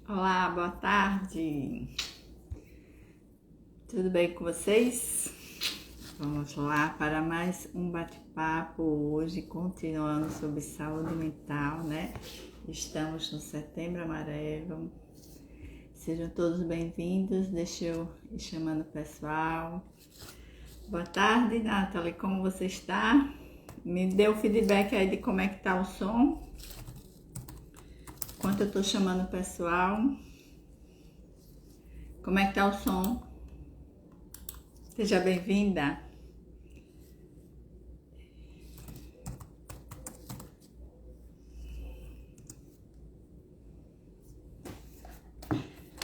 Olá, boa tarde. Tudo bem com vocês? Vamos lá para mais um bate-papo hoje, continuando sobre saúde mental, né? Estamos no Setembro Amarelo. Sejam todos bem-vindos. Deixa eu ir chamando o pessoal. Boa tarde, Nathalie. Como você está? Me dê o feedback aí de como é que tá o som. Enquanto eu tô chamando o pessoal. Como é que tá o som? Seja bem-vinda.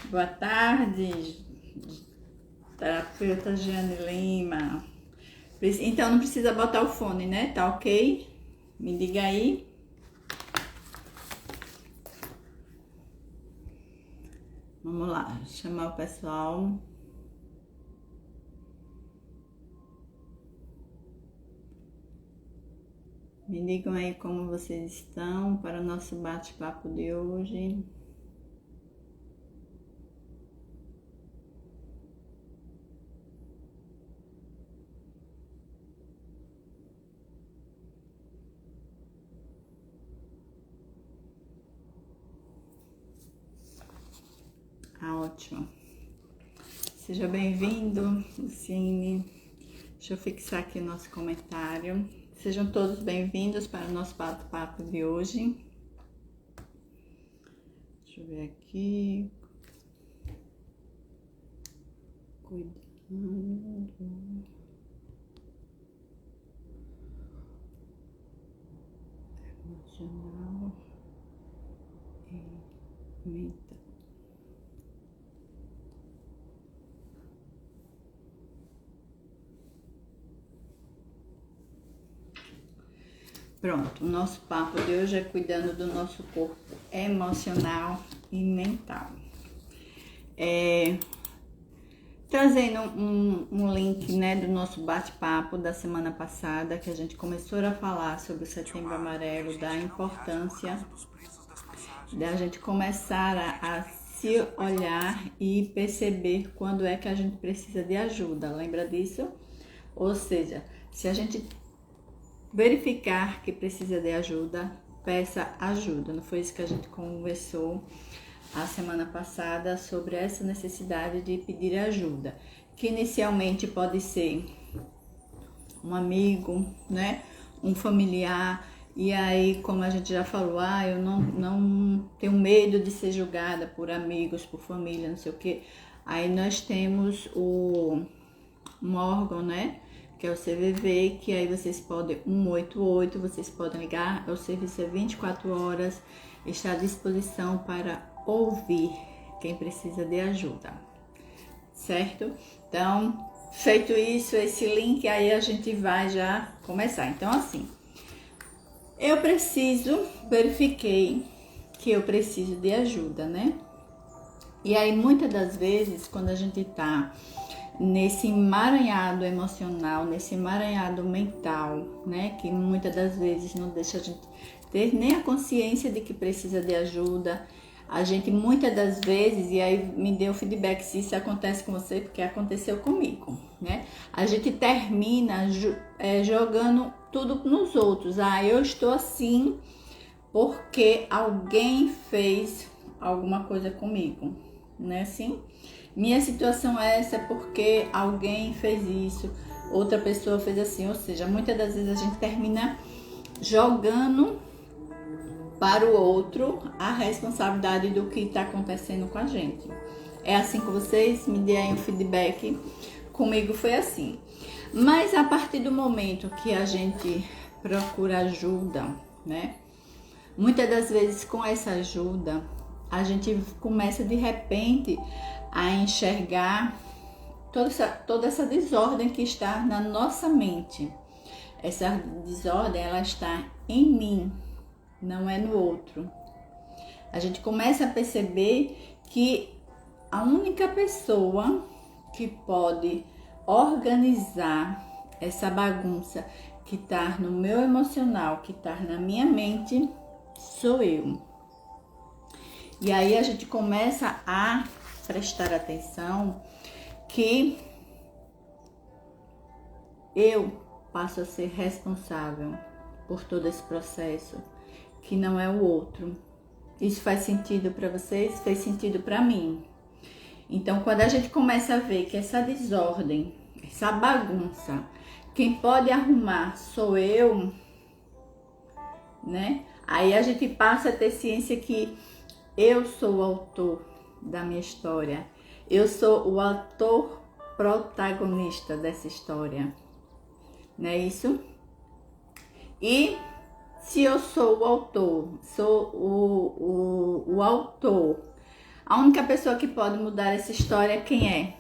Boa tarde, terapeuta Jeane Lima. Então não precisa botar o fone, né? Tá ok? Me diga aí. Vamos lá, chamar o pessoal. Me digam aí como vocês estão para o nosso bate-papo de hoje. Ótimo. Seja bem-vindo, Luciene. Deixa eu fixar aqui o nosso comentário. Sejam todos bem-vindos para o nosso bate-papo de hoje. Deixa eu ver aqui. Cuidando. Emocional e mental. Pronto, o nosso papo de hoje é cuidando do nosso corpo emocional e mental. Trazendo um link, né, do nosso bate-papo da semana passada, que a gente começou a falar sobre o Setembro Amarelo, da importância da gente começar a se olhar e perceber quando é que a gente precisa de ajuda. Lembra disso? Ou seja, se a gente verificar que precisa de ajuda, peça ajuda. Não foi isso que a gente conversou a semana passada sobre essa necessidade de pedir ajuda, que inicialmente pode ser um amigo, né, um familiar, e aí, como a gente já falou, eu não tenho medo de ser julgada por amigos, por família, não sei o que. Aí nós temos um órgão, né, que é o CVV, que aí vocês podem, 188, vocês podem ligar, o serviço é 24 horas, está à disposição para ouvir quem precisa de ajuda, certo? Então, feito isso, esse link, aí a gente vai já começar. Então, assim, eu verifiquei que eu preciso de ajuda, né? E aí, muitas das vezes, quando a gente tá nesse emaranhado emocional, nesse emaranhado mental, né, que muitas das vezes não deixa a gente ter nem a consciência de que precisa de ajuda. A gente muitas das vezes, e aí me deu feedback se isso acontece com você, porque aconteceu comigo, né? A gente termina jogando tudo nos outros. Eu estou assim porque alguém fez alguma coisa comigo, né? Assim, minha situação é essa porque alguém fez isso, outra pessoa fez assim. Ou seja, muitas das vezes a gente termina jogando para o outro a responsabilidade do que está acontecendo com a gente. É assim com vocês? Me deem um feedback. Comigo foi assim. Mas a partir do momento que a gente procura ajuda, né? Muitas das vezes com essa ajuda, a gente começa de repente a enxergar toda essa desordem que está na nossa mente. Essa desordem, ela está em mim, não é no outro. A gente começa a perceber que a única pessoa que pode organizar essa bagunça que está no meu emocional, que está na minha mente, sou eu. E aí a gente começa a prestar atenção que eu passo a ser responsável por todo esse processo, que não é o outro. Isso faz sentido para vocês? Fez sentido para mim. Então, quando a gente começa a ver que essa desordem, essa bagunça, quem pode arrumar sou eu, né? Aí a gente passa a ter ciência que eu sou o autor da minha história. Eu sou o autor protagonista dessa história. Não é isso? E se eu sou o autor, sou o autor, a única pessoa que pode mudar essa história, quem é?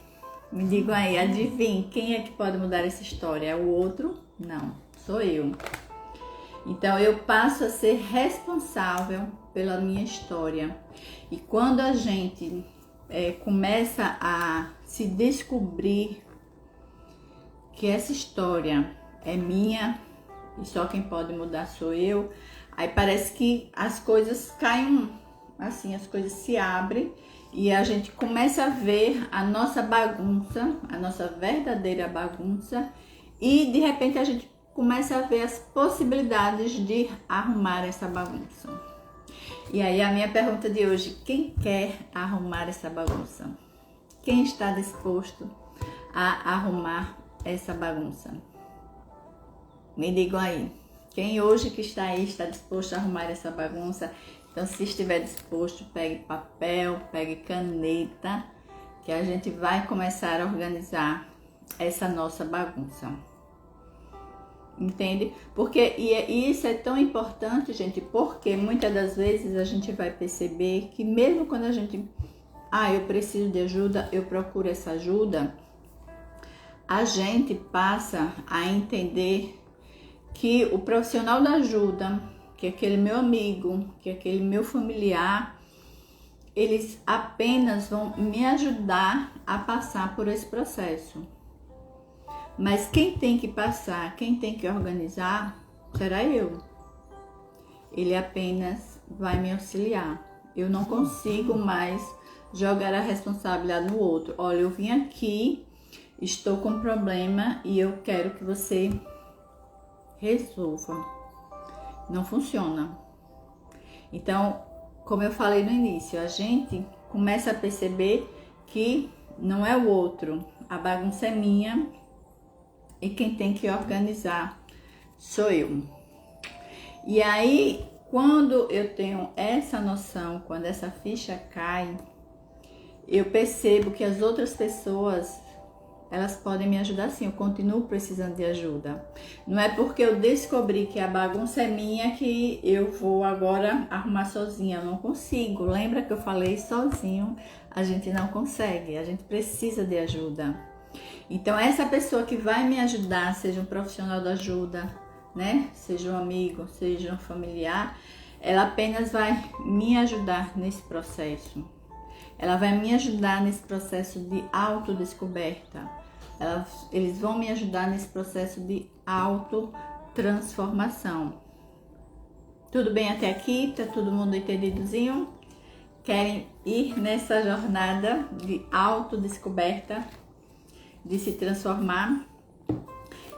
Me digam aí, adivinhe, quem é que pode mudar essa história? É o outro? Não, sou eu. Então eu passo a ser responsável pela minha história. E quando a gente começa a se descobrir que essa história é minha e só quem pode mudar sou eu, aí parece que as coisas caem assim, as coisas se abrem e a gente começa a ver a nossa bagunça, a nossa verdadeira bagunça, e de repente a gente começa a ver as possibilidades de arrumar essa bagunça. E aí a minha pergunta de hoje: quem quer arrumar essa bagunça? Quem está disposto a arrumar essa bagunça? Me digam aí, quem hoje que está aí está disposto a arrumar essa bagunça? Então, se estiver disposto, pegue papel, pegue caneta, que a gente vai começar a organizar essa nossa bagunça. Entende? Porque e isso é tão importante, gente, porque muitas das vezes a gente vai perceber que mesmo quando a gente, eu preciso de ajuda, eu procuro essa ajuda, a gente passa a entender que o profissional da ajuda, que aquele meu amigo, que aquele meu familiar, eles apenas vão me ajudar a passar por esse processo. Mas quem tem que passar, quem tem que organizar, será eu. Ele apenas vai me auxiliar. Eu não consigo mais jogar a responsabilidade no outro. Olha, eu vim aqui, estou com um problema e eu quero que você resolva. Não funciona. Então, como eu falei no início, a gente começa a perceber que não é o outro. A bagunça é minha. E quem tem que organizar sou eu. E aí, quando eu tenho essa noção, quando essa ficha cai, eu percebo que as outras pessoas, elas podem me ajudar sim. Eu continuo precisando de ajuda. Não é porque eu descobri que a bagunça é minha que eu vou agora arrumar sozinha. Eu não consigo. Lembra que eu falei sozinho? A gente não consegue. A gente precisa de ajuda. Então, essa pessoa que vai me ajudar, seja um profissional da ajuda, né? Seja um amigo, seja um familiar, ela apenas vai me ajudar nesse processo. Ela vai me ajudar nesse processo de autodescoberta. Eles vão me ajudar nesse processo de autotransformação. Tudo bem até aqui? Tá todo mundo entendidozinho? Querem ir nessa jornada de autodescoberta? De se transformar?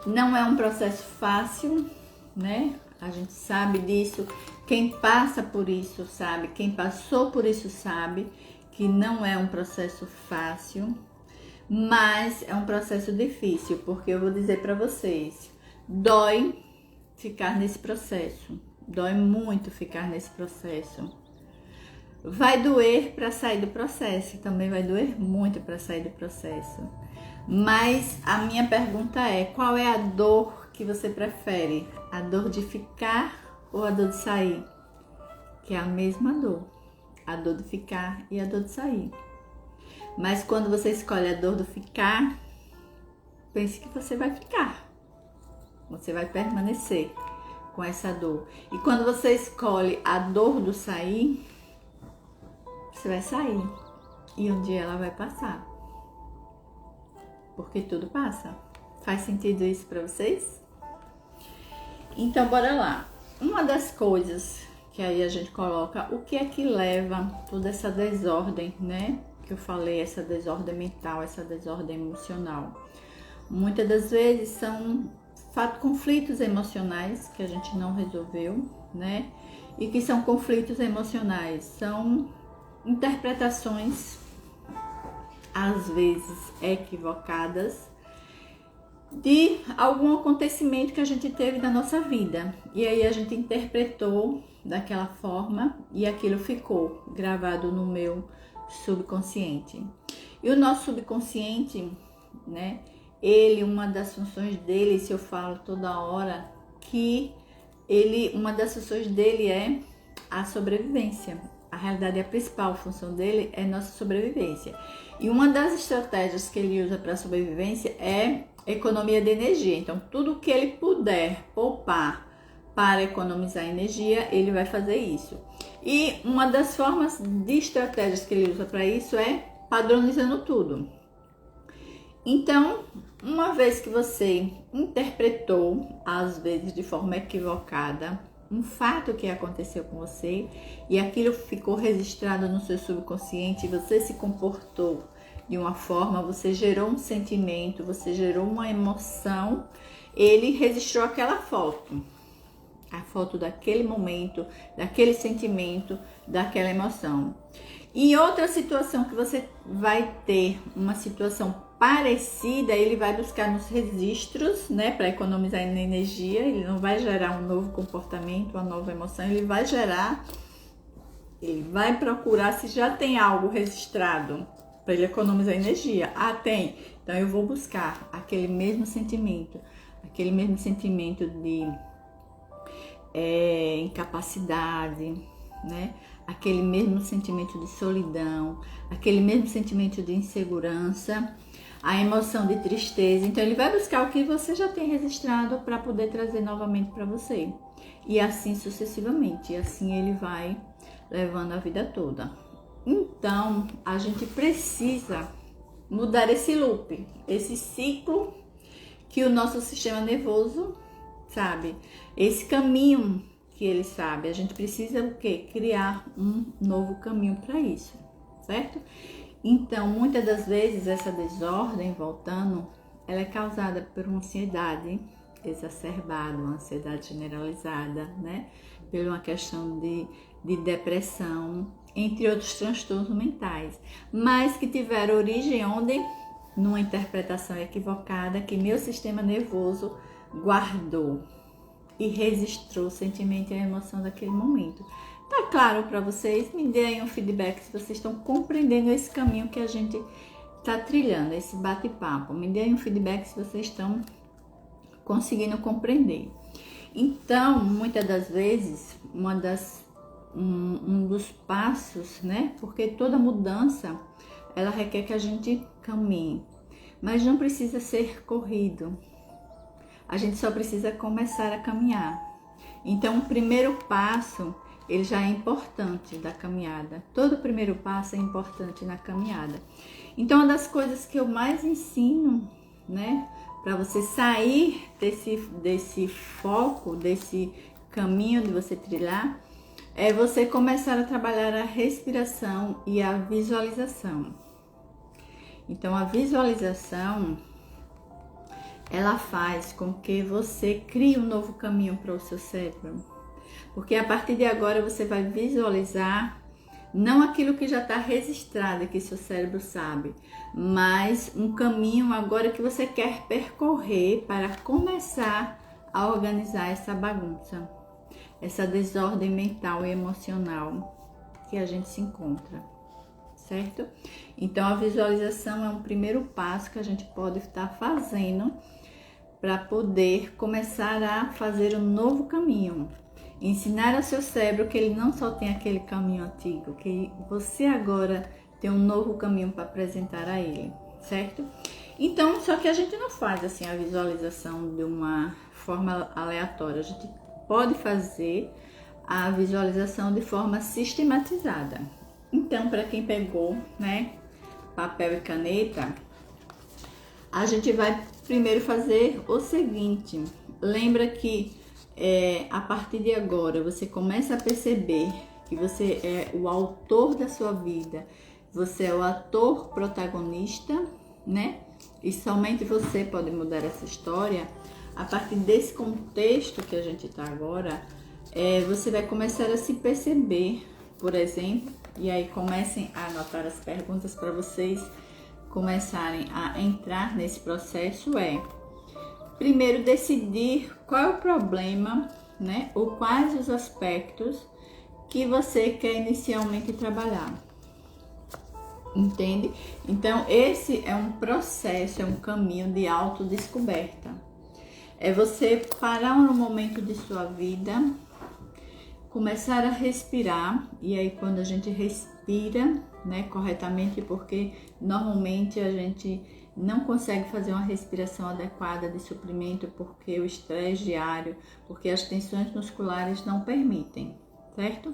Não é um processo fácil, né? A gente sabe disso. Quem passa por isso sabe, quem passou por isso sabe que não é um processo fácil, mas é um processo difícil, porque eu vou dizer para vocês, dói ficar nesse processo, dói muito ficar nesse processo. Vai doer para sair do processo, também vai doer muito para sair do processo. Mas a minha pergunta é, qual é a dor que você prefere? A dor de ficar ou a dor de sair? Que é a mesma dor, a dor de ficar e a dor de sair. Mas quando você escolhe a dor do ficar, pense que você vai ficar. Você vai permanecer com essa dor. E quando você escolhe a dor do sair, você vai sair. E um dia ela vai passar. Porque tudo passa. Faz sentido isso para vocês? Então, bora lá. Uma das coisas que aí a gente coloca o que é que leva toda essa desordem, né? Que eu falei, essa desordem mental, essa desordem emocional. Muitas das vezes são conflitos emocionais que a gente não resolveu, né? E que são conflitos emocionais, são interpretações às vezes equivocadas de algum acontecimento que a gente teve na nossa vida. E aí a gente interpretou daquela forma e aquilo ficou gravado no meu subconsciente. E o nosso subconsciente, né? Uma das funções dele, se eu falo toda hora, que uma das funções dele é a sobrevivência. A realidade, a principal função dele é nossa sobrevivência. E uma das estratégias que ele usa para a sobrevivência é economia de energia. Então, tudo que ele puder poupar para economizar energia, ele vai fazer isso. E uma das formas de estratégias que ele usa para isso é padronizando tudo. Então, uma vez que você interpretou, às vezes de forma equivocada, um fato que aconteceu com você e aquilo ficou registrado no seu subconsciente, você se comportou de uma forma, você gerou um sentimento, você gerou uma emoção, ele registrou aquela foto, a foto daquele momento, daquele sentimento, daquela emoção. Em outra situação que você vai ter uma situação parecida, ele vai buscar nos registros, né, para economizar energia. Ele não vai gerar um novo comportamento, uma nova emoção, ele vai procurar se já tem algo registrado para ele economizar energia. Ah, tem. Então eu vou buscar aquele mesmo sentimento de incapacidade, né? Aquele mesmo sentimento de solidão, aquele mesmo sentimento de insegurança, a emoção de tristeza. Então ele vai buscar o que você já tem registrado para poder trazer novamente para você. E assim sucessivamente. E assim ele vai levando a vida toda. Então a gente precisa mudar esse loop, esse ciclo que o nosso sistema nervoso sabe, esse caminho que ele sabe. A gente precisa o quê? Criar um novo caminho para isso, certo? Então, muitas das vezes essa desordem, voltando, ela é causada por uma ansiedade exacerbada, uma ansiedade generalizada, né? Por uma questão de depressão, entre outros transtornos mentais, mas que tiveram origem onde? Numa interpretação equivocada que meu sistema nervoso guardou e registrou o sentimento e a emoção daquele momento. Tá claro para vocês? Me deem um feedback se vocês estão compreendendo esse caminho que a gente tá trilhando, esse bate-papo. Me deem um feedback se vocês estão conseguindo compreender. Então, muitas das vezes, um dos passos, né? Porque toda mudança, ela requer que a gente caminhe, mas não precisa ser corrido. A gente só precisa começar a caminhar. Então, o primeiro passo, ele já é importante da caminhada. Todo primeiro passo é importante na caminhada. Então, uma das coisas que eu mais ensino, né, para você sair desse foco, desse caminho de você trilhar, é você começar a trabalhar a respiração e a visualização. Então, a visualização, ela faz com que você crie um novo caminho para o seu cérebro. Porque a partir de agora você vai visualizar não aquilo que já está registrado, que seu cérebro sabe, mas um caminho agora que você quer percorrer para começar a organizar essa bagunça, essa desordem mental e emocional que a gente se encontra, certo? Então a visualização é um primeiro passo que a gente pode estar fazendo para poder começar a fazer um novo caminho. Ensinar ao seu cérebro que ele não só tem aquele caminho antigo, que você agora tem um novo caminho para apresentar a ele, certo? Então, só que a gente não faz assim a visualização de uma forma aleatória. A gente pode fazer a visualização de forma sistematizada. Então, para quem pegou, né, papel e caneta, a gente vai primeiro fazer o seguinte. Lembra que a partir de agora você começa a perceber que você é o autor da sua vida, você é o ator protagonista, né? E somente você pode mudar essa história. A partir desse contexto que a gente está agora, você vai começar a se perceber, por exemplo, e aí comecem a anotar as perguntas para vocês começarem a entrar nesse processo. Primeiro, decidir qual é o problema, né? Ou quais os aspectos que você quer inicialmente trabalhar. Entende? Então, esse é um processo, é um caminho de autodescoberta. É você parar no momento de sua vida, começar a respirar, e aí quando a gente respira, né, corretamente, porque normalmente a gente não consegue fazer uma respiração adequada de suprimento porque o estresse diário, porque as tensões musculares não permitem, certo?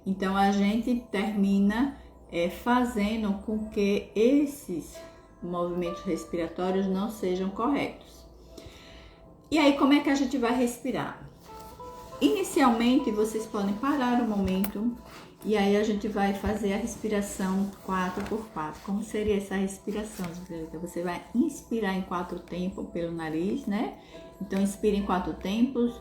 Então a gente termina fazendo com que esses movimentos respiratórios não sejam corretos. E aí, como é que a gente vai respirar? Inicialmente, vocês podem parar um momento e aí a gente vai fazer a respiração 4x4. Como seria essa respiração? Você vai inspirar em 4 tempos pelo nariz, né? Então, inspira em 4 tempos,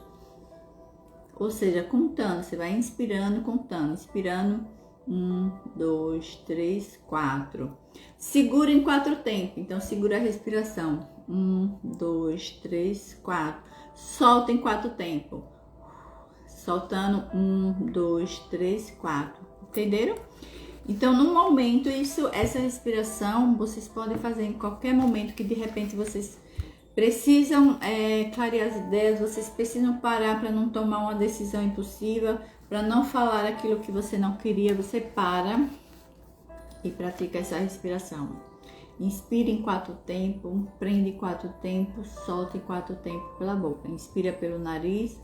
ou seja, contando. Você vai inspirando, contando, inspirando 1, 2, 3, 4. Segura em 4 tempos. Então, segura a respiração. 1, 2, 3, 4. Solta em 4 tempos. Soltando 1, 2, 3, 4. Entenderam? Então, no momento, essa respiração vocês podem fazer em qualquer momento que de repente vocês precisam clarear as ideias, vocês precisam parar para não tomar uma decisão impulsiva, para não falar aquilo que você não queria. Você para e pratica essa respiração. Inspira em 4 tempos, prende em 4 tempos, solta em 4 tempos pela boca. Inspira pelo nariz,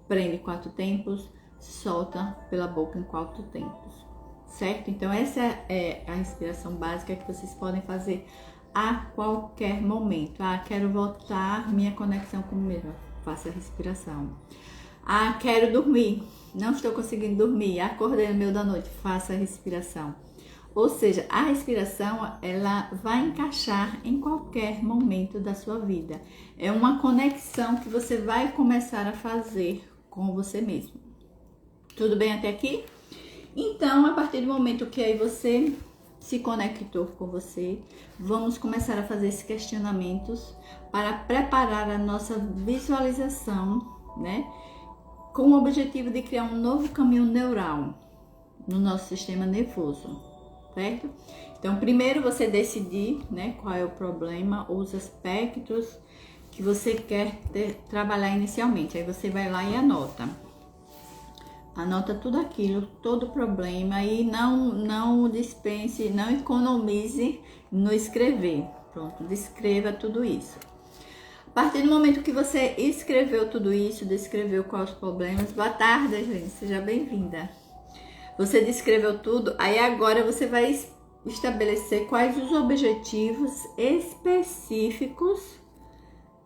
prende 4 tempos, solta pela boca em 4 tempos, certo? Então essa é a respiração básica que vocês podem fazer a qualquer momento. Quero voltar minha conexão comigo mesma, faça a respiração. Quero dormir, não estou conseguindo dormir, acordei no meio da noite, faça a respiração. Ou seja, a respiração, ela vai encaixar em qualquer momento da sua vida. É uma conexão que você vai começar a fazer com você mesmo. Tudo bem até aqui? Então, a partir do momento que aí você se conectou com você, vamos começar a fazer esses questionamentos para preparar a nossa visualização, né? Com o objetivo de criar um novo caminho neural no nosso sistema nervoso, certo? Então, primeiro você decidir, né, qual é o problema ou os aspectos que você quer trabalhar inicialmente. Aí você vai lá e anota tudo aquilo, todo problema, e não dispense, não economize no escrever. Pronto, descreva tudo isso. A partir do momento que você escreveu tudo isso, descreveu quais os problemas. Boa tarde, gente, seja bem-vinda. Você descreveu tudo, aí agora você vai estabelecer quais os objetivos específicos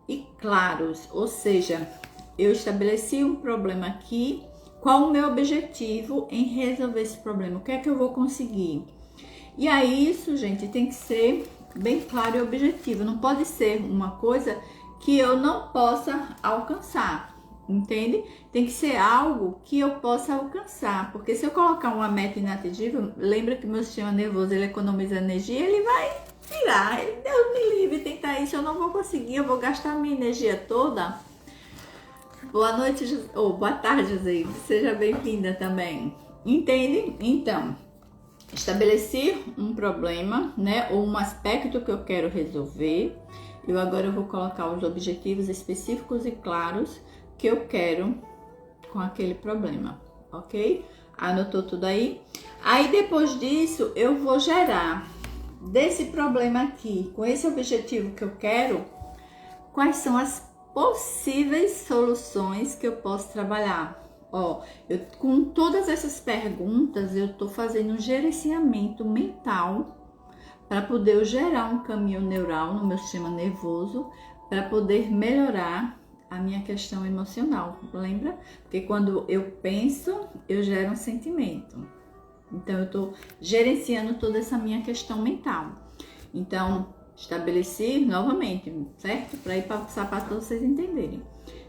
e claros. Ou seja, eu estabeleci um problema aqui, qual o meu objetivo em resolver esse problema? O que é que eu vou conseguir? E aí isso, gente, tem que ser bem claro e objetivo. Não pode ser uma coisa que eu não possa alcançar, entende? Tem que ser algo que eu possa alcançar, porque se eu colocar uma meta inatingível, lembra que meu sistema nervoso, ele economiza energia, ele vai tirar, Deus me livre, tentar isso, eu não vou conseguir, eu vou gastar minha energia toda. Boa noite, boa tarde, José, seja bem-vinda também, entende? Então, estabeleci um problema, né, ou um aspecto que eu quero resolver. Agora eu vou colocar os objetivos específicos e claros que eu quero com aquele problema, ok? Anotou tudo aí? Aí depois disso eu vou gerar desse problema aqui, com esse objetivo que eu quero, quais são as possíveis soluções que eu posso trabalhar. Com todas essas perguntas eu tô fazendo um gerenciamento mental para poder gerar um caminho neural no meu sistema nervoso, para poder melhorar a minha questão emocional, lembra? Porque quando eu penso, eu gero um sentimento. Então, eu estou gerenciando toda essa minha questão mental. Então, estabeleci novamente, certo? Para ir passar para vocês entenderem.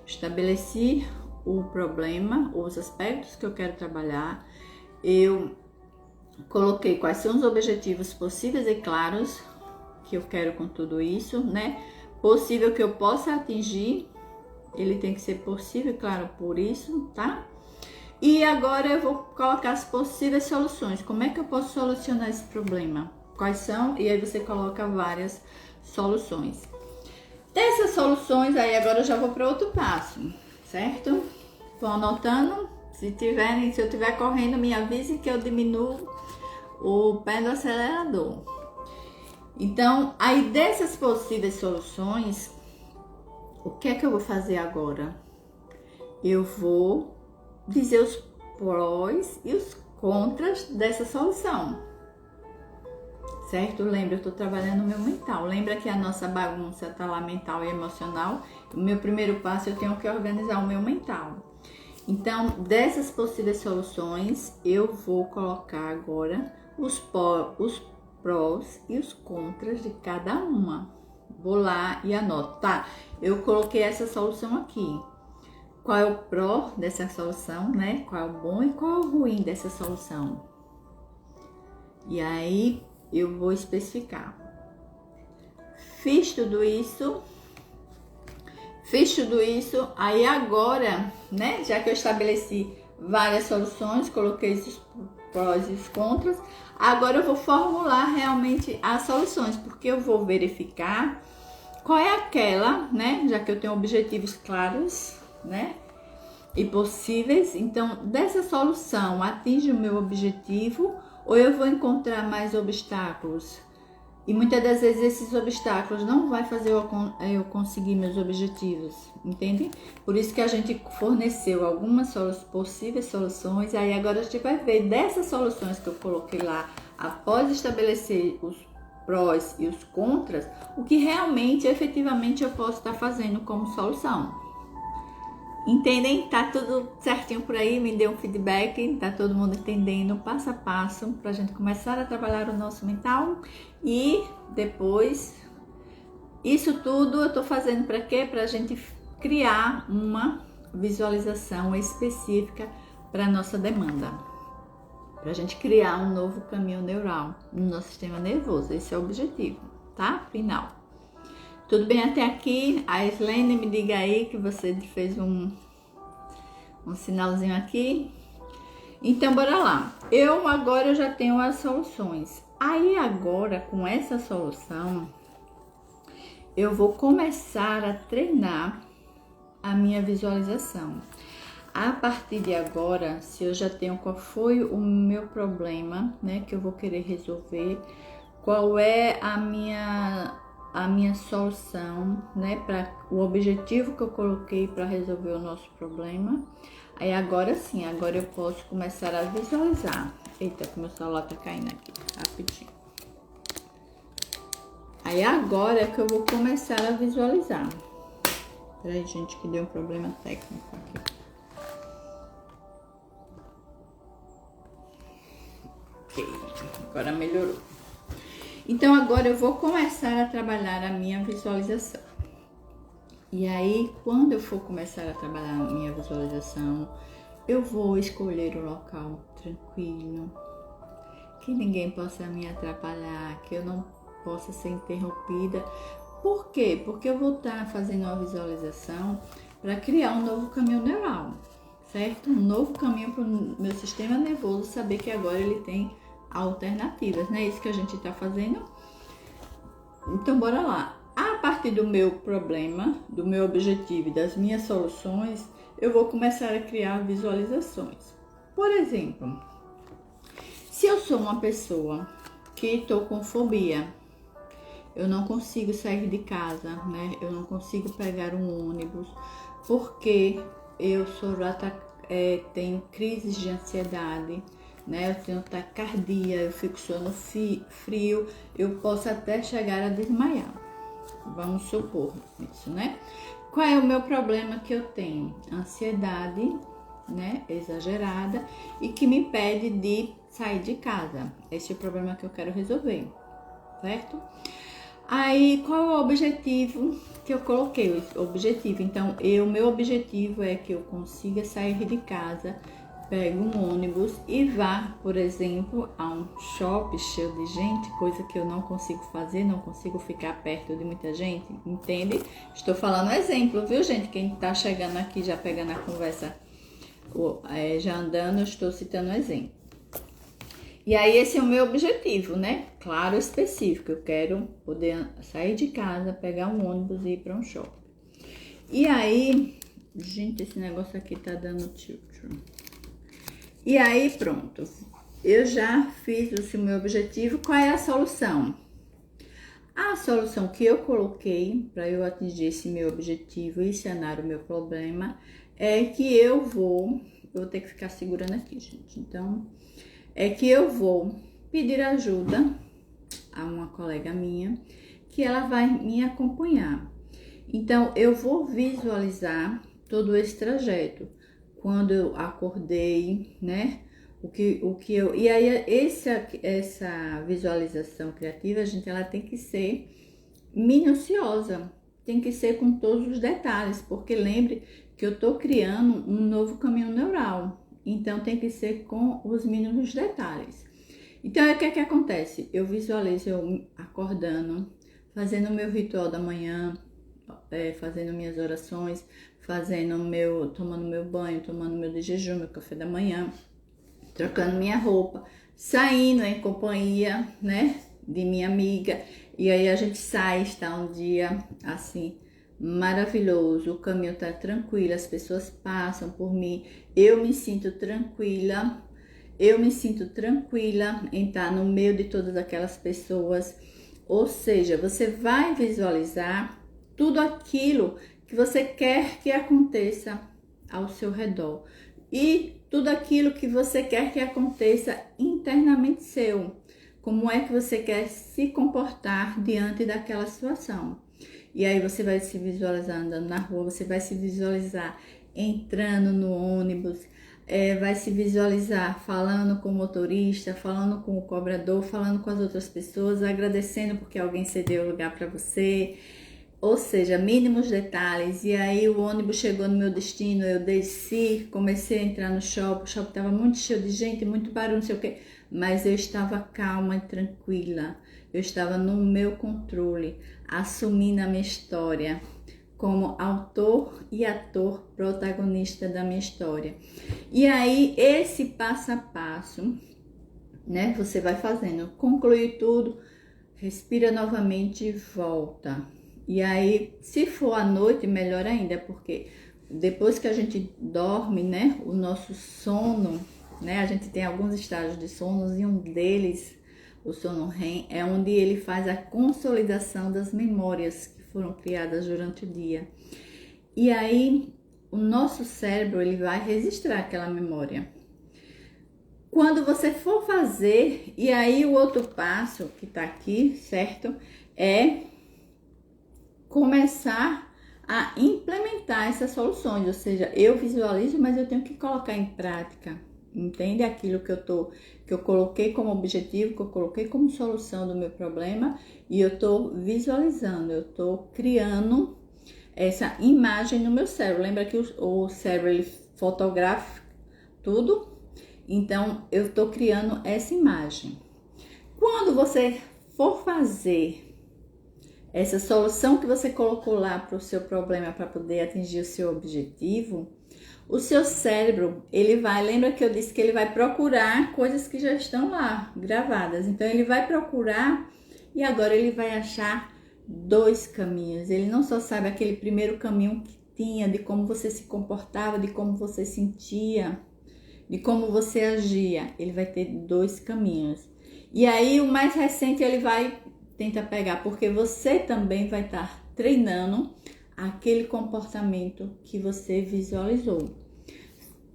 Estabeleci o problema, os aspectos que eu quero trabalhar. Eu coloquei quais são os objetivos possíveis e claros que eu quero com tudo isso, né? Possível que eu possa atingir, ele tem que ser possível, claro, por isso, tá? E agora eu vou colocar as possíveis soluções. Como é que eu posso solucionar esse problema? Quais são? E aí você coloca várias soluções. Dessas soluções, aí agora eu já vou para outro passo, certo? Vou anotando. Se eu estiver correndo, me avise que eu diminuo o pé do acelerador. Então, aí dessas possíveis soluções, o que é que eu vou fazer agora? Eu vou dizer os prós e os contras dessa solução, certo? Lembra, eu estou trabalhando o meu mental. Lembra que a nossa bagunça está lá mental e emocional? O meu primeiro passo, eu tenho que organizar o meu mental. Então, dessas possíveis soluções, eu vou colocar agora os prós e os contras de cada uma. Vou lá e anoto, tá? Eu coloquei essa solução aqui. Qual é o pró dessa solução, né? Qual é o bom e qual é o ruim dessa solução? E aí eu vou especificar. Fiz tudo isso, aí agora, né? Já que eu estabeleci várias soluções, coloquei esses prós e os contras, agora eu vou formular realmente as soluções, porque eu vou verificar qual é aquela, né? Já que eu tenho objetivos claros, né? E possíveis, então dessa solução atinge o meu objetivo ou eu vou encontrar mais obstáculos? E muitas das vezes esses obstáculos não vai fazer eu conseguir meus objetivos, entende? Por isso que a gente forneceu algumas possíveis soluções, e aí agora a gente vai ver dessas soluções que eu coloquei lá, após estabelecer os prós e os contras, o que realmente, efetivamente eu posso estar fazendo como solução. Entendem? Tá tudo certinho por aí? Me dê um feedback, tá todo mundo entendendo passo a passo pra gente começar a trabalhar o nosso mental. E depois, isso tudo eu tô fazendo para quê? Pra gente criar uma visualização específica para nossa demanda. Pra gente criar um novo caminho neural no nosso sistema nervoso. Esse é o objetivo, tá? Final. Tudo bem até aqui? A Slane, me diga aí que você fez um sinalzinho aqui. Então, bora lá. Agora eu já tenho as soluções. Aí agora, com essa solução, eu vou começar a treinar a minha visualização. A partir de agora, se eu já tenho qual foi o meu problema, né, que eu vou querer resolver, qual é a minha solução, né, para o objetivo que eu coloquei para resolver o nosso problema. Aí agora sim, agora eu posso começar a visualizar. Eita, que meu celular tá caindo aqui, rapidinho. Aí agora é que eu vou começar a visualizar. Peraí, gente, que deu um problema técnico aqui. Ok, agora melhorou. Então agora eu vou começar a trabalhar a minha visualização. E aí, quando eu for começar a trabalhar a minha visualização, eu vou escolher um local tranquilo, que ninguém possa me atrapalhar, que eu não possa ser interrompida. Por quê? Porque eu vou estar fazendo uma visualização para criar um novo caminho neural, certo? Um novo caminho para o meu sistema nervoso saber que agora ele tem alternativas, não é isso que a gente está fazendo? Então, bora lá. A partir do meu problema, do meu objetivo e das minhas soluções, eu vou começar a criar visualizações. Por exemplo, se eu sou uma pessoa que estou com fobia, eu não consigo sair de casa, né? Eu não consigo pegar um ônibus, porque eu tenho crises de ansiedade, né? Eu tenho taquicardia, eu fico sono frio, eu posso até chegar a desmaiar. Vamos supor isso, né? qual é o meu problema que eu tenho? Ansiedade, né, exagerada e que me impede de sair de casa. Esse é o problema que eu quero resolver, certo? Aí, qual é o objetivo que eu coloquei? O objetivo, então, meu objetivo é que eu consiga sair de casa, pegue um ônibus e vá, por exemplo, a um shopping cheio de gente, coisa que eu não consigo fazer, não consigo ficar perto de muita gente, entende? Estou falando exemplo, viu, gente? Quem tá chegando aqui já pegando a conversa, já andando, eu estou citando exemplo. E aí esse é o meu objetivo, né? Claro, específico. Eu quero poder sair de casa, pegar um ônibus e ir para um shopping. E aí, gente, esse negócio aqui tá dando tilt. E aí, pronto. Eu já fiz o meu objetivo. Qual é a solução? A solução que eu coloquei para eu atingir esse meu objetivo e sanar o meu problema é que eu vou ter que ficar segurando aqui, gente. Então, é que eu vou pedir ajuda a uma colega minha, que ela vai me acompanhar. Então, eu vou visualizar todo esse trajeto. Quando eu acordei, né? E aí, essa visualização criativa, gente, ela tem que ser minuciosa. Tem que ser com todos os detalhes, porque lembre que eu tô criando um novo caminho neural. Então, tem que ser com os mínimos detalhes. Então, o que é que acontece? Eu visualizo eu acordando, fazendo o meu ritual da manhã, fazendo minhas orações, tomando meu banho, tomando meu de jejum, meu café da manhã, trocando minha roupa, saindo em companhia, né, de minha amiga. E aí a gente sai, está um dia assim maravilhoso, o caminho tá tranquilo, as pessoas passam por mim, eu me sinto tranquila em estar no meio de todas aquelas pessoas. Ou seja, você vai visualizar tudo aquilo que você quer que aconteça ao seu redor e tudo aquilo que você quer que aconteça internamente seu. Como é que você quer se comportar diante daquela situação? E aí você vai se visualizar andando na rua, você vai se visualizar entrando no ônibus, vai se visualizar falando com o motorista, falando com o cobrador, falando com as outras pessoas, agradecendo porque alguém cedeu o lugar para você. Ou seja, mínimos detalhes. E aí o ônibus chegou no meu destino, eu desci, comecei a entrar no shopping, o shopping estava muito cheio de gente, muito barulho, não sei o que, mas eu estava calma e tranquila, eu estava no meu controle, assumindo a minha história como autor e ator protagonista da minha história. E aí esse passo a passo, né, você vai fazendo, conclui tudo, respira novamente e volta. E aí, se for à noite, melhor ainda, porque depois que a gente dorme, né, o nosso sono, né, a gente tem alguns estágios de sono e um deles, o sono REM, é onde ele faz a consolidação das memórias que foram criadas durante o dia. E aí, o nosso cérebro, ele vai registrar aquela memória. Quando você for fazer, e aí o outro passo que tá aqui, certo? É começar a implementar essas soluções, ou seja, eu visualizo, mas eu tenho que colocar em prática, entende? Aquilo que eu coloquei como objetivo, que eu coloquei como solução do meu problema, e eu tô visualizando, eu tô criando essa imagem no meu cérebro. Lembra que o cérebro, ele fotografa tudo? Então, eu tô criando essa imagem. Quando você for fazer essa solução que você colocou lá para o seu problema, para poder atingir o seu objetivo, o seu cérebro, ele vai, lembra que eu disse que ele vai procurar coisas que já estão lá gravadas. Então ele vai procurar e agora ele vai achar dois caminhos. Ele não só sabe aquele primeiro caminho que tinha, de como você se comportava, de como você sentia, de como você agia. Ele vai ter dois caminhos. E aí o mais recente ele vai tenta pegar, porque você também vai estar treinando aquele comportamento que você visualizou.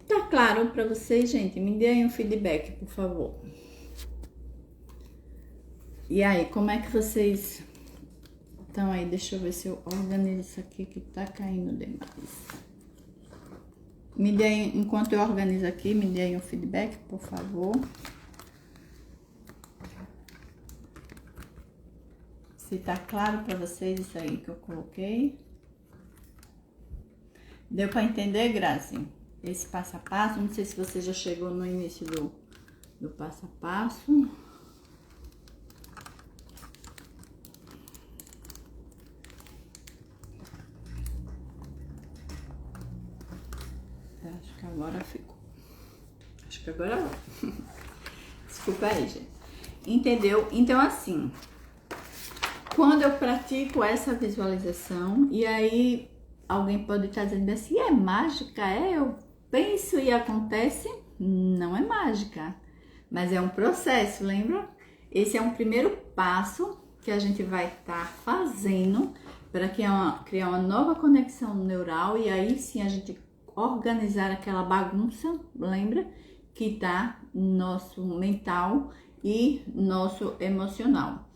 Tá claro para vocês, gente? Me dê aí um feedback, por favor. E aí, como é que vocês Então aí, deixa eu ver se eu organizo isso aqui que tá caindo demais. Me dê, enquanto eu organizo aqui, me dê aí um feedback, por favor. Se tá claro para vocês isso aí que eu coloquei. Deu para entender, Grazi? Esse passo a passo, não sei se você já chegou no início do passo a passo. Acho que agora ficou. Acho que agora vai. Desculpa aí, gente. Entendeu? Então, assim, quando eu pratico essa visualização, e aí alguém pode estar dizendo assim, é mágica? Eu penso e acontece? Não é mágica, mas é um processo, lembra? Esse é um primeiro passo que a gente vai estar fazendo para criar uma nova conexão neural, e aí sim a gente organizar aquela bagunça, lembra? Que tá nosso mental e nosso emocional.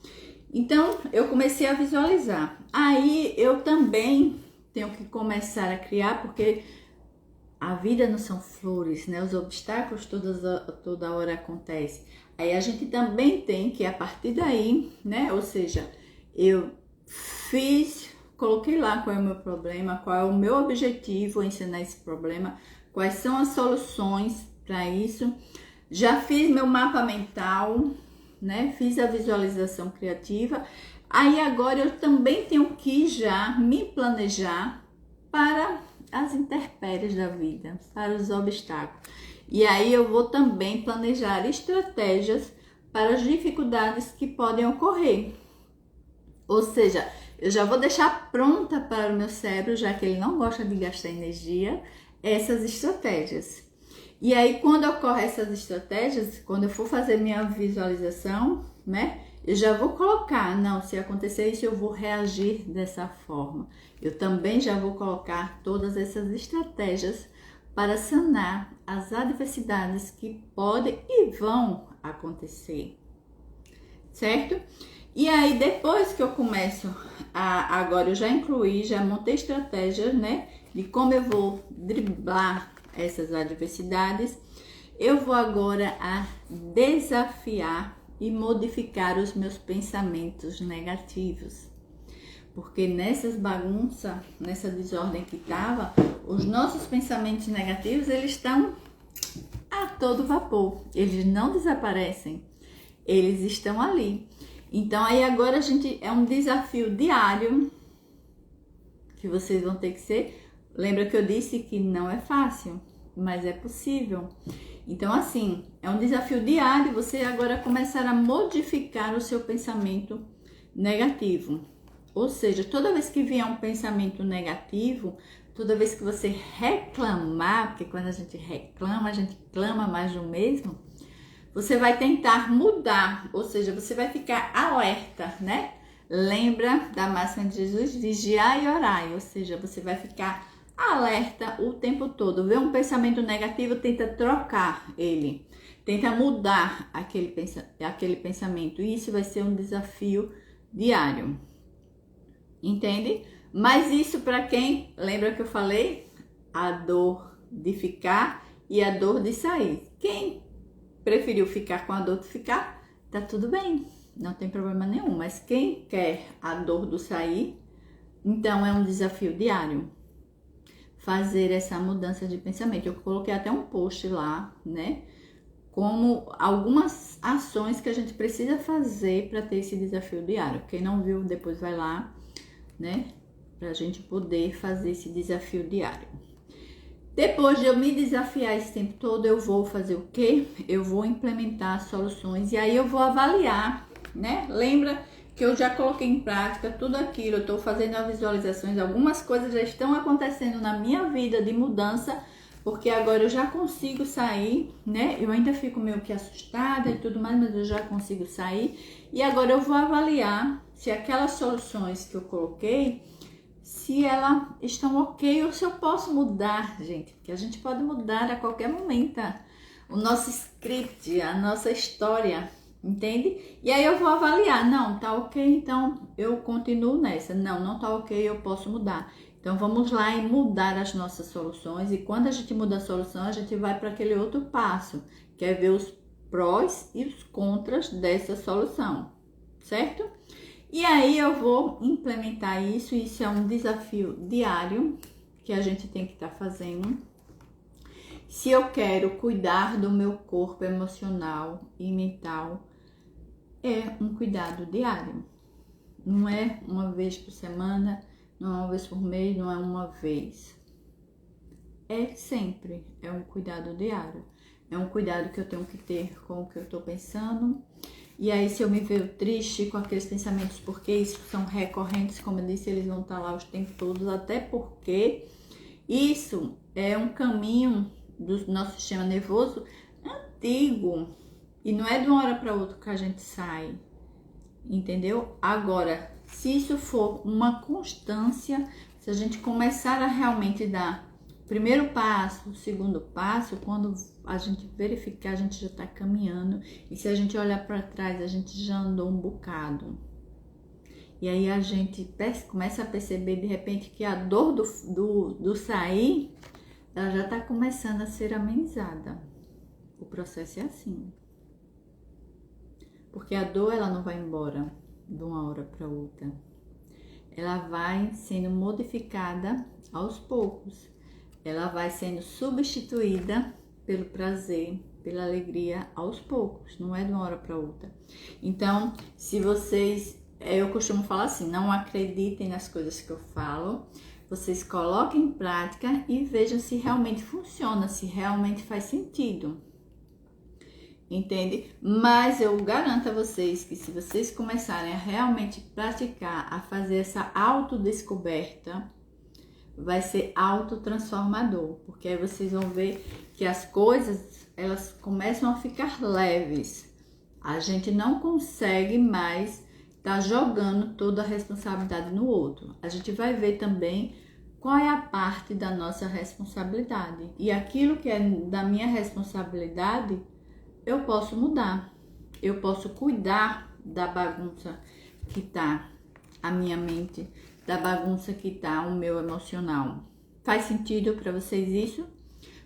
Então, eu comecei a visualizar. Aí, eu também tenho que começar a criar, porque a vida não são flores, né? Os obstáculos toda hora acontecem. Aí, a gente também tem que, a partir daí, né? Ou seja, eu coloquei lá qual é o meu problema, qual é o meu objetivo em ensinar esse problema, quais são as soluções para isso. Já fiz meu mapa mental, né? Fiz a visualização criativa. Aí agora eu também tenho que já me planejar para as intempéries da vida, para os obstáculos. E aí eu vou também planejar estratégias para as dificuldades que podem ocorrer. Ou seja, eu já vou deixar pronta para o meu cérebro, já que ele não gosta de gastar energia, essas estratégias. E aí, quando ocorrem essas estratégias, quando eu for fazer minha visualização, né, eu já vou colocar, não, se acontecer isso, eu vou reagir dessa forma. Eu também já vou colocar todas essas estratégias para sanar as adversidades que podem e vão acontecer, certo? E aí, depois que eu começo agora eu já incluí, já montei estratégias, né, de como eu vou driblar essas adversidades, eu vou agora a desafiar e modificar os meus pensamentos negativos. Porque nessas bagunças, nessa desordem que estava, os nossos pensamentos negativos, eles estão a todo vapor. Eles não desaparecem, eles estão ali. Então aí agora é um desafio diário que vocês vão ter que ser. Lembra que eu disse que não é fácil, mas é possível. Então assim, é um desafio diário você agora começar a modificar o seu pensamento negativo. Ou seja, toda vez que vier um pensamento negativo, toda vez que você reclamar, porque quando a gente reclama, a gente clama mais do mesmo, você vai tentar mudar, ou seja, você vai ficar alerta, né? Lembra da máxima de Jesus? Vigiar e orar, ou seja, você vai ficar alerta o tempo todo. Vê um pensamento negativo, tenta trocar ele, tenta mudar aquele pensamento. E isso vai ser um desafio diário, entende? Mas isso para quem, lembra que eu falei? A dor de ficar e a dor de sair. Quem preferiu ficar com a dor de ficar, tá tudo bem, não tem problema nenhum. Mas quem quer a dor do sair, então é um desafio diário fazer essa mudança de pensamento. Eu coloquei até um post lá, né? Como algumas ações que a gente precisa fazer para ter esse desafio diário. Quem não viu, depois vai lá, né? Pra gente poder fazer esse desafio diário. Depois de eu me desafiar esse tempo todo, eu vou fazer o quê? Eu vou implementar soluções e aí eu vou avaliar, né? Lembra que eu já coloquei em prática tudo aquilo, eu estou fazendo as visualizações, algumas coisas já estão acontecendo na minha vida de mudança, porque agora eu já consigo sair, né? Eu ainda fico meio que assustada e tudo mais, mas eu já consigo sair. E agora eu vou avaliar se aquelas soluções que eu coloquei, se elas estão ok ou se eu posso mudar, gente, porque a gente pode mudar a qualquer momento o nosso script, a nossa história, Entende? E aí eu vou avaliar, não, tá ok, então eu continuo nessa. Não, não tá ok, eu posso mudar. Então vamos lá e mudar as nossas soluções. E quando a gente muda a solução, a gente vai para aquele outro passo, que é ver os prós e os contras dessa solução, certo? E aí eu vou implementar isso. Isso é um desafio diário que a gente tem que estar fazendo. Se eu quero cuidar do meu corpo emocional e mental, é um cuidado diário. Não é uma vez por semana, não é uma vez por mês, não é uma vez. É sempre, é um cuidado diário. É um cuidado que eu tenho que ter com o que eu estou pensando. E aí, se eu me vejo triste com aqueles pensamentos, porque isso são recorrentes, como eu disse, eles vão estar lá os tempos todos, até porque isso é um caminho do nosso sistema nervoso antigo. E não é de uma hora para outra que a gente sai, entendeu? Agora, se isso for uma constância, se a gente começar a realmente dar o primeiro passo, o segundo passo, quando a gente verificar, a gente já está caminhando. E se a gente olhar para trás, a gente já andou um bocado. E aí a gente começa a perceber de repente que a dor do sair, ela já está começando a ser amenizada. O processo é assim. Porque a dor, ela não vai embora de uma hora para outra. Ela vai sendo modificada aos poucos. Ela vai sendo substituída pelo prazer, pela alegria aos poucos. Não é de uma hora para outra. Então, se vocês... Eu costumo falar assim, não acreditem nas coisas que eu falo. Vocês coloquem em prática e vejam se realmente funciona, se realmente faz sentido. Entende? Mas eu garanto a vocês que se vocês começarem a realmente praticar, a fazer essa autodescoberta, vai ser autotransformador, porque aí vocês vão ver que as coisas, elas começam a ficar leves. A gente não consegue mais estar jogando toda a responsabilidade no outro. A gente vai ver também qual é a parte da nossa responsabilidade. E aquilo que é da minha responsabilidade, eu posso mudar, eu posso cuidar da bagunça que tá a minha mente, da bagunça que tá o meu emocional. Faz sentido para vocês isso?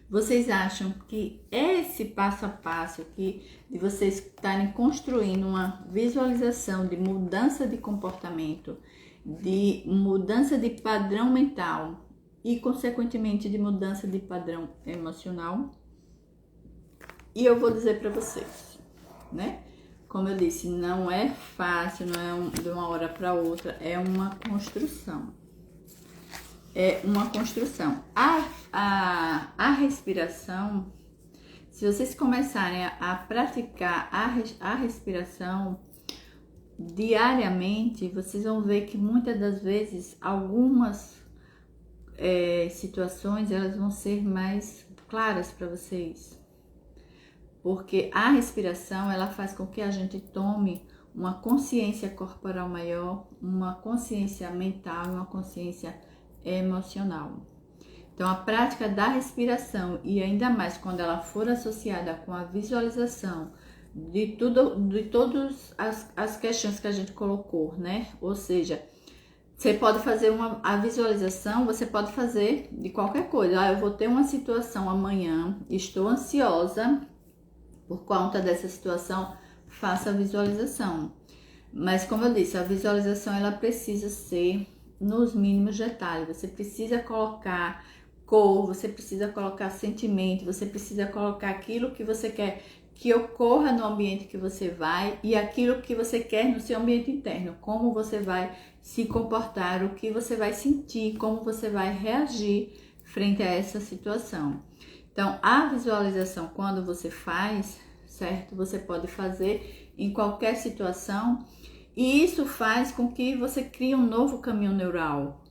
Vocês acham que esse passo a passo aqui, de vocês estarem construindo uma visualização de mudança de comportamento, de mudança de padrão mental e, consequentemente, de mudança de padrão emocional? E eu vou dizer para vocês, né? Como eu disse, não é fácil, não é de uma hora para outra, é uma construção. É uma construção. A respiração, se vocês começarem a praticar a respiração diariamente, vocês vão ver que muitas das vezes algumas situações elas vão ser mais claras para vocês. Porque a respiração, ela faz com que a gente tome uma consciência corporal maior, uma consciência mental, uma consciência emocional. Então, a prática da respiração, e ainda mais quando ela for associada com a visualização de todas as questões que a gente colocou, né? Ou seja, você pode fazer a visualização, você pode fazer de qualquer coisa. Eu vou ter uma situação amanhã, estou ansiosa por conta dessa situação, faça a visualização. Mas como eu disse, a visualização ela precisa ser nos mínimos detalhes. Você precisa colocar cor, você precisa colocar sentimento, você precisa colocar aquilo que você quer que ocorra no ambiente que você vai e aquilo que você quer no seu ambiente interno. Como você vai se comportar, o que você vai sentir, como você vai reagir frente a essa situação. Então, a visualização, quando você faz, certo? Você pode fazer em qualquer situação e isso faz com que você crie um novo caminho neural.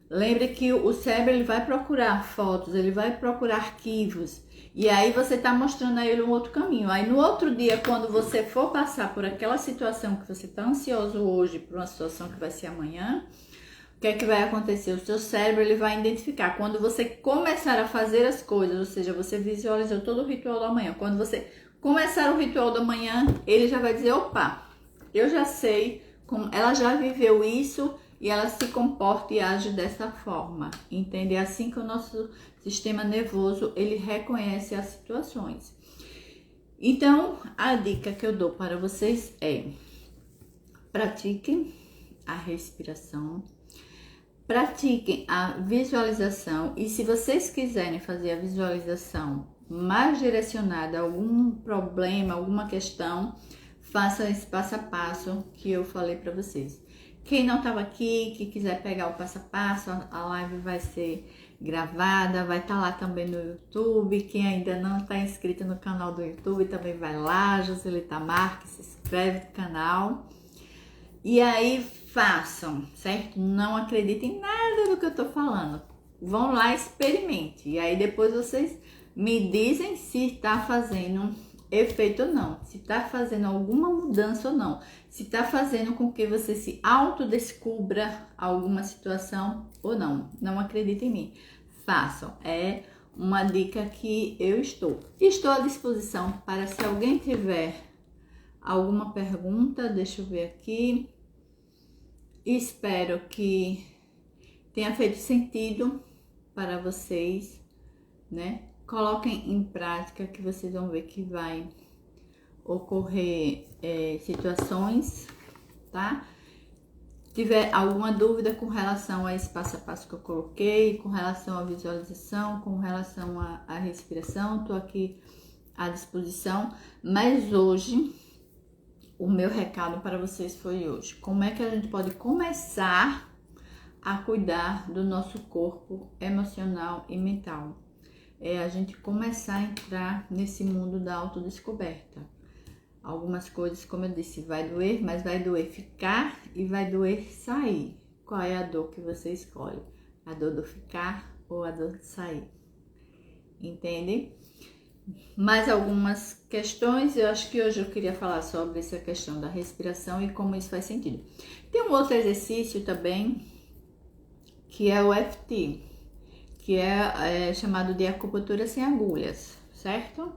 Lembre que o cérebro ele vai procurar fotos, ele vai procurar arquivos e aí você está mostrando a ele um outro caminho. Aí no outro dia, quando você for passar por aquela situação que você está ansioso hoje, por uma situação que vai ser amanhã, o que é que vai acontecer? O seu cérebro ele vai identificar. Quando você começar a fazer as coisas, ou seja, você visualizou todo o ritual da manhã. Quando você começar o ritual da manhã, ele já vai dizer, opa, eu já sei, como ela já viveu isso e ela se comporta e age dessa forma, entende? É assim que o nosso sistema nervoso, ele reconhece as situações. Então, a dica que eu dou para vocês é: pratiquem a respiração, pratiquem a visualização, e se vocês quiserem fazer a visualização mais direcionada a algum problema, alguma questão, façam esse passo a passo que eu falei para vocês. Quem não estava aqui, que quiser pegar o passo a passo, a live vai ser gravada, vai estar lá também no YouTube. Quem ainda não está inscrito no canal do YouTube, também vai lá, Joselita Marques, se inscreve no canal. E aí façam, certo? Não acreditem em nada do que eu tô falando. Vão lá, experimente. E aí depois vocês me dizem se está fazendo efeito ou não. Se está fazendo alguma mudança ou não. Se está fazendo com que você se autodescubra alguma situação ou não. Não acreditem em mim. Façam. É uma dica que eu estou. Estou à disposição para se alguém tiver alguma pergunta. Deixa eu ver aqui. Espero que tenha feito sentido para vocês, né? Coloquem em prática que vocês vão ver que vai ocorrer situações, tá? Se tiver alguma dúvida com relação a esse passo a passo que eu coloquei, com relação à visualização, com relação à respiração, tô aqui à disposição. Mas hoje, o meu recado para vocês foi hoje: como é que a gente pode começar a cuidar do nosso corpo emocional e mental? É a gente começar a entrar nesse mundo da autodescoberta. Algumas coisas, como eu disse, vai doer, mas vai doer ficar e vai doer sair. Qual é a dor que você escolhe? A dor do ficar ou a dor de sair? Entende? Mais algumas questões. Eu acho que hoje eu queria falar sobre essa questão da respiração e como isso faz sentido. Tem um outro exercício também, que é o EFT, que é chamado de acupuntura sem agulhas, certo?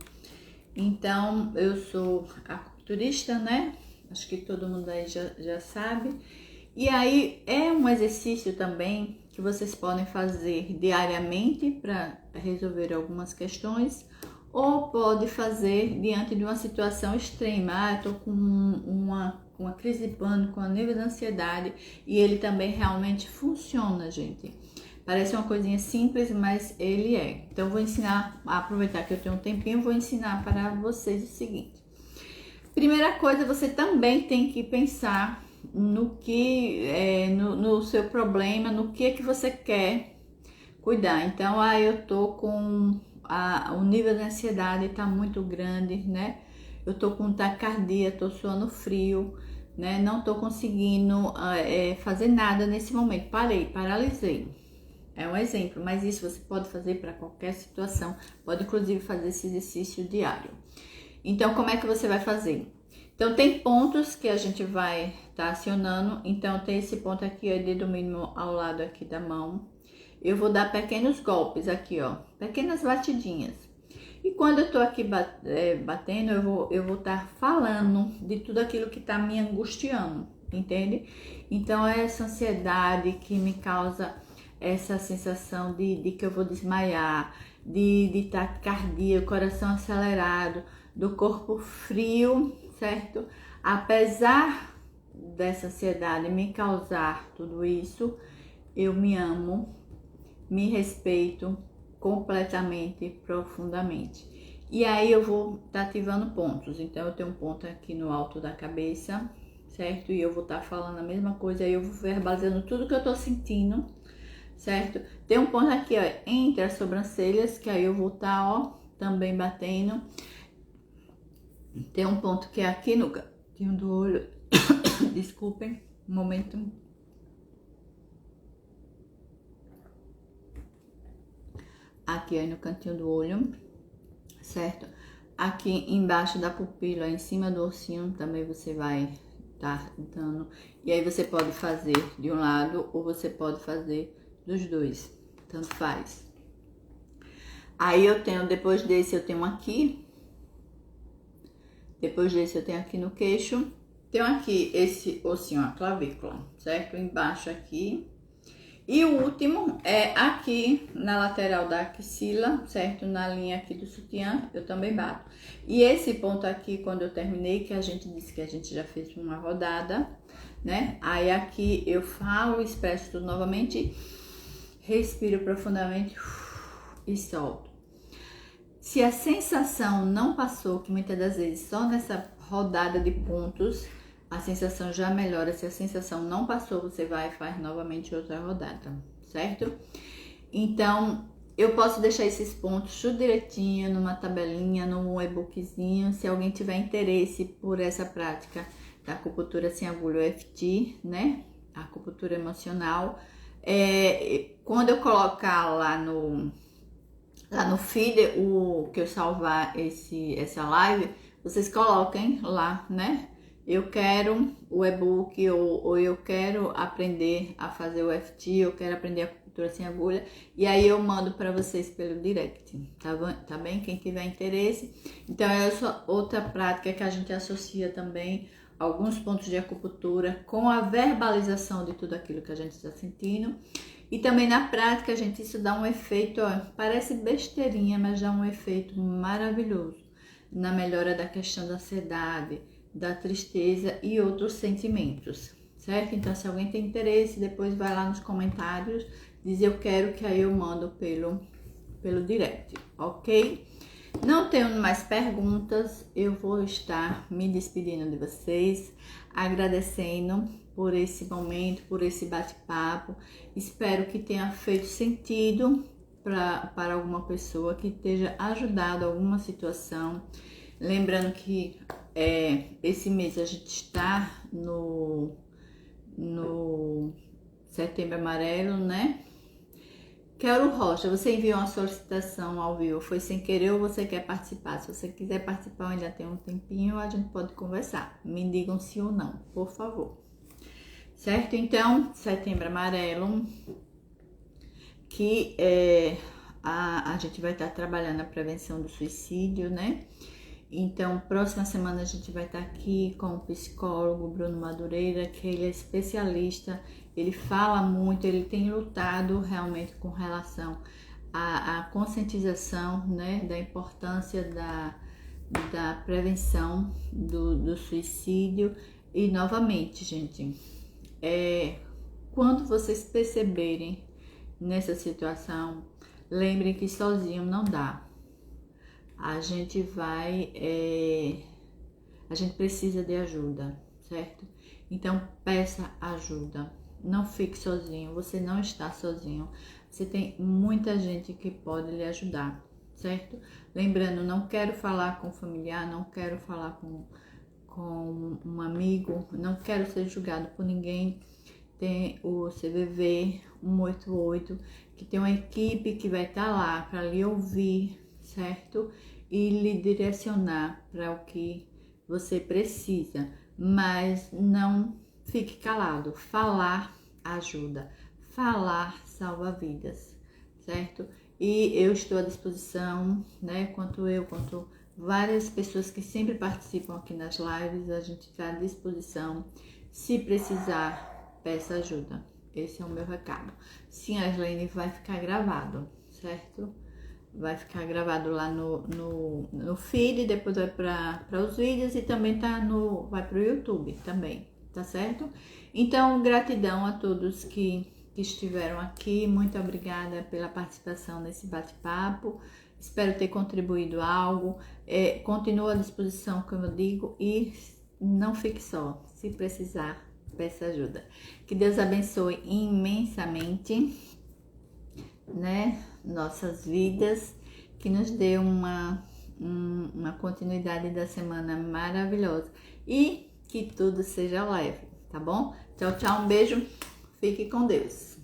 Então, eu sou acupunturista, né? Acho que todo mundo aí já sabe. E aí, é um exercício também que vocês podem fazer diariamente para resolver algumas questões, ou pode fazer diante de uma situação extrema. Ah, eu tô com uma crise de pânico, um nível de ansiedade, e ele também realmente funciona, gente. Parece uma coisinha simples, mas ele é. Então, eu vou ensinar, aproveitar que eu tenho um tempinho, vou ensinar para vocês o seguinte. Primeira coisa, você também tem que pensar no que, no seu problema, no que você quer cuidar. Então, eu tô com o nível de ansiedade tá muito grande, né? Eu tô com taquicardia, tô suando frio, né? Não tô conseguindo fazer nada nesse momento. Paralisei. É um exemplo, mas isso você pode fazer para qualquer situação. Pode inclusive fazer esse exercício diário. Então, como é que você vai fazer? Então, tem pontos que a gente vai estar acionando. Então, tem esse ponto aqui, ó, dedo mínimo ao lado aqui da mão. Eu vou dar pequenos golpes aqui, ó, pequenas batidinhas. E quando eu tô aqui batendo, eu vou estar falando de tudo aquilo que tá me angustiando, entende? Então, é essa ansiedade que me causa essa sensação de que eu vou desmaiar, de taquicardia, coração acelerado, do corpo frio, certo? Apesar dessa ansiedade me causar tudo isso, eu me amo, me respeito completamente, profundamente. E aí eu vou estar ativando pontos. Então, eu tenho um ponto aqui no alto da cabeça, certo? E eu vou estar falando a mesma coisa, aí eu vou verbalizando tudo que eu tô sentindo, certo? Tem um ponto aqui, ó, entre as sobrancelhas, que aí eu vou estar, ó, também batendo. Tem um ponto que é aqui no cantinho do olho. Desculpem, um momento. Aqui, ó, no cantinho do olho, certo? Aqui embaixo da pupila, em cima do ossinho, também você vai estar dando. E aí você pode fazer de um lado ou você pode fazer dos dois, tanto faz. Aí eu tenho, depois desse, eu tenho aqui, Depois desse eu tenho aqui no queixo. Tenho aqui esse ossinho, a clavícula, certo? Embaixo aqui. E o último é aqui na lateral da axila, certo? Na linha aqui do sutiã, eu também bato. E esse ponto aqui, quando eu terminei, que a gente disse que a gente já fez uma rodada, né? Aí aqui eu falo, expresso tudo novamente, respiro profundamente e solto. Se a sensação não passou, que muitas das vezes só nessa rodada de pontos a sensação já melhora. Se a sensação não passou, você vai e faz novamente outra rodada, certo? Então, eu posso deixar esses pontos tudo direitinho numa tabelinha, num e-bookzinho. Se alguém tiver interesse por essa prática da acupuntura sem agulha EFT, né? A acupuntura emocional. Quando eu colocar lá no feed, o que eu salvar essa live, vocês coloquem lá, né? Eu quero o e-book ou eu quero aprender a fazer o EFT, eu quero aprender a acupuntura sem agulha, e aí eu mando para vocês pelo direct, tá bem? Quem tiver interesse. Então, essa outra prática que a gente associa também alguns pontos de acupuntura com a verbalização de tudo aquilo que a gente está sentindo. E também na prática, gente, isso dá um efeito, ó, parece besteirinha, mas dá um efeito maravilhoso na melhora da questão da ansiedade, da tristeza e outros sentimentos, certo? Então, se alguém tem interesse, depois vai lá nos comentários, diz eu quero, que aí eu mando pelo direct, ok? Não tenho mais perguntas, eu vou estar me despedindo de vocês, agradecendo por esse momento, por esse bate-papo. Espero que tenha feito sentido para alguma pessoa, que esteja ajudado alguma situação. Lembrando que esse mês a gente está no Setembro Amarelo, né? Quero Rocha, você enviou uma solicitação ao vivo, foi sem querer ou você quer participar? Se você quiser participar, ainda tem um tempinho, a gente pode conversar. Me digam sim ou não, por favor. Certo? Então, Setembro Amarelo, que a gente vai estar trabalhando a prevenção do suicídio, né? Então, próxima semana a gente vai estar aqui com o psicólogo Bruno Madureira, que ele é especialista, ele fala muito, ele tem lutado realmente com relação à conscientização, né, da importância da prevenção do suicídio. E novamente, gente, quando vocês perceberem nessa situação, lembrem que sozinho não dá. A gente precisa de ajuda, certo? Então, peça ajuda. Não fique sozinho, você não está sozinho. Você tem muita gente que pode lhe ajudar, certo? Lembrando, não quero falar com familiar, não quero falar com um amigo, não quero ser julgado por ninguém. Tem o CVV 188, que tem uma equipe que vai estar lá para lhe ouvir, certo? E lhe direcionar para o que você precisa, mas não fique calado. Falar ajuda, falar salva vidas, certo? E eu estou à disposição, né? Quanto várias pessoas que sempre participam aqui nas lives, a gente está à disposição. Se precisar, peça ajuda. Esse é o meu recado. Sim, a Aslene, vai ficar gravado, certo? Vai ficar gravado lá no feed, depois vai para os vídeos e também vai para o YouTube também, tá certo? Então, gratidão a todos que estiveram aqui, muito obrigada pela participação nesse bate-papo, espero ter contribuído algo, continuo à disposição, como eu digo, e não fique só, se precisar, peça ajuda. Que Deus abençoe imensamente, né, nossas vidas, que nos dê uma continuidade da semana maravilhosa e que tudo seja leve, tá bom? Tchau, tchau, um beijo, fique com Deus.